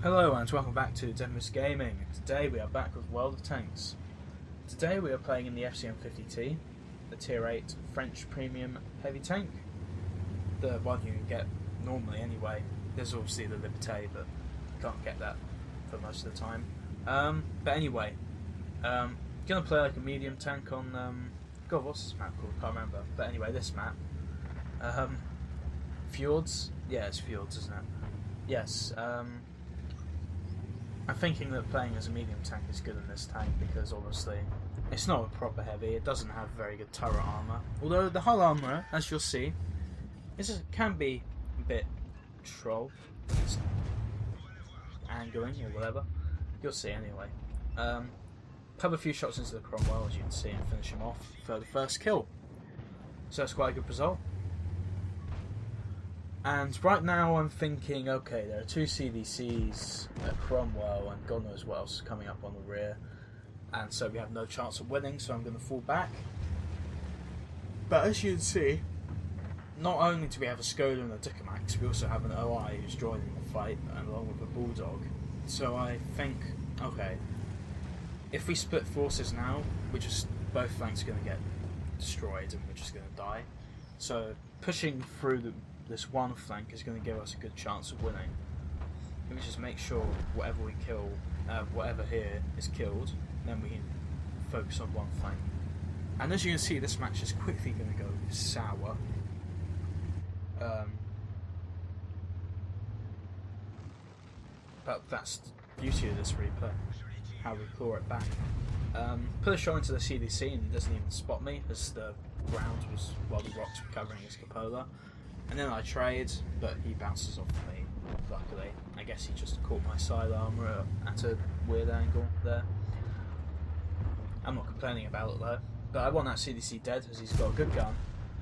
Hello and welcome back to DeadMooseGaming. Today we are back with World of Tanks. Today we are playing in the FCM 50t, the Tier 8 French Premium Heavy Tank. The one you can get normally anyway. There's obviously the Liberté, but you can't get that for most of the time. But anyway, gonna play like a medium tank on, God, what's this map called? Can't remember. But anyway, this map. Fjords? Yeah, it's Fjords, isn't it? Yes, I'm thinking that playing as a medium tank is good in this tank because obviously it's not a proper heavy, it doesn't have very good turret armour. Although the hull armour, as you'll see, can be a bit troll. It's angling or whatever. You'll see anyway. Pub a few shots into the Cromwell as you can see and finish him off for the first kill. So that's quite a good result. And right now I'm thinking, okay, there are two CDCs, a Cromwell, and God knows what else is coming up on the rear. And so we have no chance of winning, so I'm going to fall back. But as you can see, not only do we have a Skoda and a Dicamax, we also have an OI who's joining the fight, along with a Bulldog. So I think, okay, if we split forces now, both flanks are going to get destroyed and we're just going to die. So pushing through this one flank is going to give us a good chance of winning. Let me just make sure whatever we kill, whatever here is killed, then we can focus on one flank. And as you can see, this match is quickly going to go sour. But that's the beauty of this replay, how we claw it back. Put a shot into the CDC and he doesn't even spot me as the ground was, while the rocks were covering his cupola. And then I trade, but he bounces off me, luckily. I guess he just caught my side armour at a weird angle there. I'm not complaining about it though. But I want that CDC dead as he's got a good gun,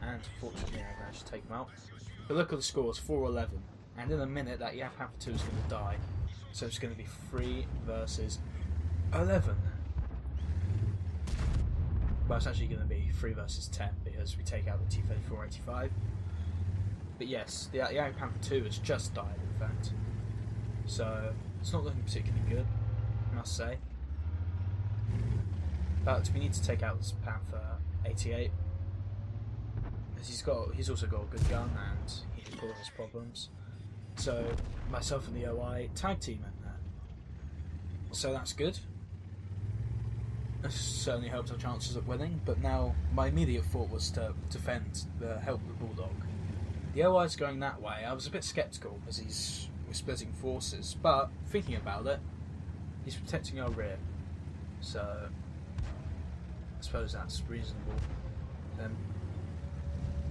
and fortunately I managed to take him out. But look at the scores, 4-11. And in a minute that Yap Panther 2 is going to die. So it's going to be 3 versus 11. Well, it's actually going to be 3 versus 10 because we take out the T-3485. But yes, the Yap Panther 2 has just died, in fact. So it's not looking particularly good, I must say. But we need to take out this Panther 88. As he's also got a good gun and he can cause us problems. So myself and the OI tag team in there. So that's good. This certainly helps our chances of winning, but now my immediate thought was to defend the help the Bulldog. The OI's going that way. I was a bit sceptical as we're splitting forces, but thinking about it, he's protecting our rear. So I suppose that's reasonable.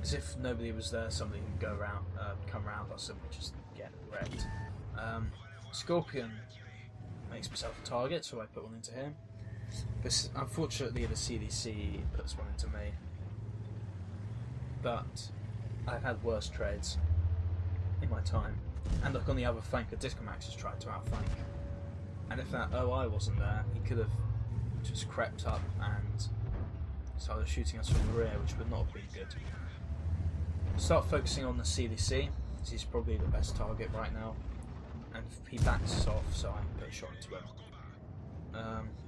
As if nobody was there, somebody would go around, come around us and we just get wrecked. Scorpion makes himself a target, so I put one into him. But unfortunately, the CDC puts one into me. But I've had worse trades in my time. And look, on the other flank, a Dicamax has tried to outflank. And if that OI wasn't there, he could have just crept up and started shooting us from the rear, which would not have been good. Start focusing on the CDC, as he's probably the best target right now. And he backs us off, so I can put a shot into him.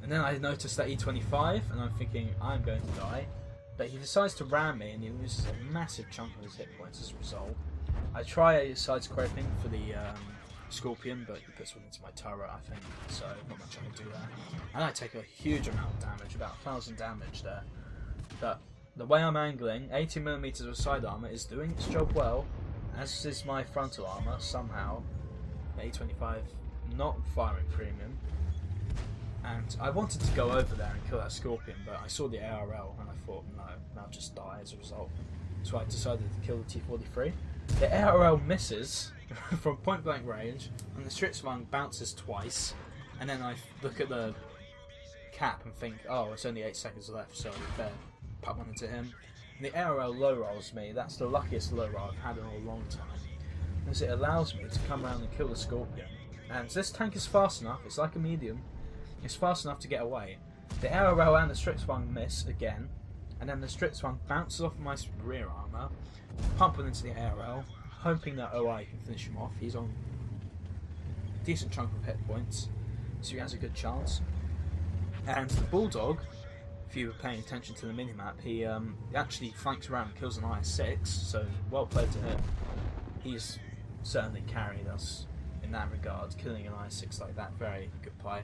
And then I noticed that E25, and I'm thinking, I'm going to die. But he decides to ram me and he loses a massive chunk of his hit points as a result. I try side-scraping for the Scorpion, but he puts one into my turret, I think, so not much I can do there. And I take a huge amount of damage, about 1,000 damage there. But the way I'm angling, 80mm of side armour is doing its job well, as is my frontal armour, somehow. A25 not firing premium. And I wanted to go over there and kill that Scorpion, but I saw the ARL and I thought, no, I'll just die as a result. So I decided to kill the T-43. The ARL misses from point blank range, and the Stritzwang bounces twice, and then I look at the cap and think, oh, it's only 8 seconds left, so I better put one into him. And the ARL low rolls me. That's the luckiest low roll I've had in a long time, because it allows me to come around and kill the Scorpion. And this tank is fast enough, it's like a medium, it's fast enough to get away. The ARL and the Stritzwang miss again, and then the Stritzwang bounces off my rear armour, pump one into the ARL, hoping that OI can finish him off. He's on decent chunk of hit points, so he has a good chance. And the Bulldog, if you were paying attention to the minimap, he actually flanks around and kills an IS-6, so well played to him. He's certainly carried us in that regard, killing an IS-6 like that, very good play.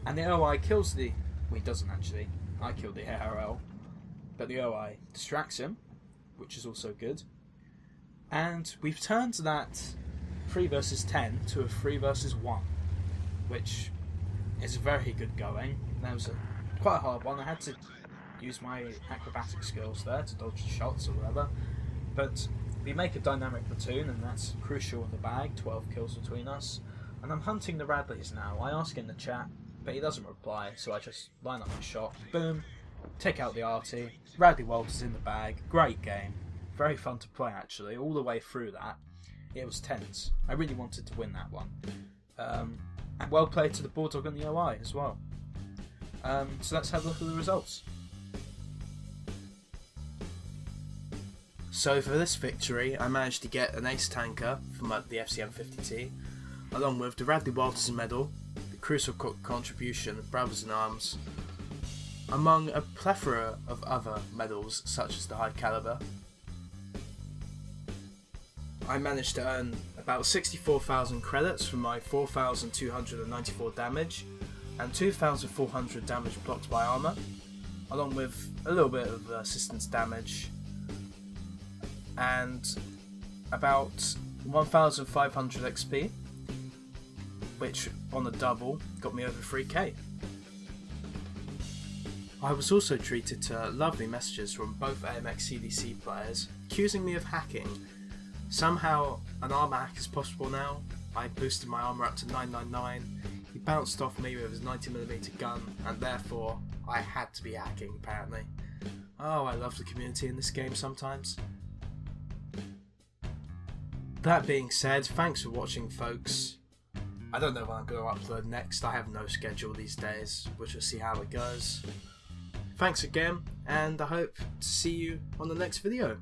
And the OI kills the... well, he doesn't actually. I killed the ARL, but the OI distracts him, which is also good. And we've turned that 3 versus 10 to a 3 versus 1, which is very good going. That was quite a hard one. I had to use my acrobatic skills there to dodge the shots or whatever. But we make a dynamic platoon, and that's crucial in the bag. 12 kills between us. And I'm hunting the Radleys now. I ask in the chat, but he doesn't reply, so I just line up my shot. Boom. Take out the arty. Radley Walters in the bag. Great game. Very fun to play, actually. All the way through that, it was tense. I really wanted to win that one. And well played to the Bulldog and the OI as well. So let's have a look at the results. So for this victory, I managed to get an ace tanker from the FCM 50t, along with the Radley Walters medal, the crucial contribution of Brothers in Arms, among a plethora of other medals such as the high caliber. I managed to earn about 64,000 credits from my 4,294 damage and 2,400 damage blocked by armour, along with a little bit of assistance damage, and about 1,500 XP, which on a double got me over 3k. I was also treated to lovely messages from both AMX CDC players accusing me of hacking. Somehow an armour hack is possible now. I boosted my armour up to 999. He bounced off me with his 90mm gun, and therefore I had to be hacking apparently. Oh, I love the community in this game sometimes. That being said, thanks for watching, folks. I don't know when I'm going to upload next. I have no schedule these days. We'll just see how it goes. Thanks again, and I hope to see you on the next video.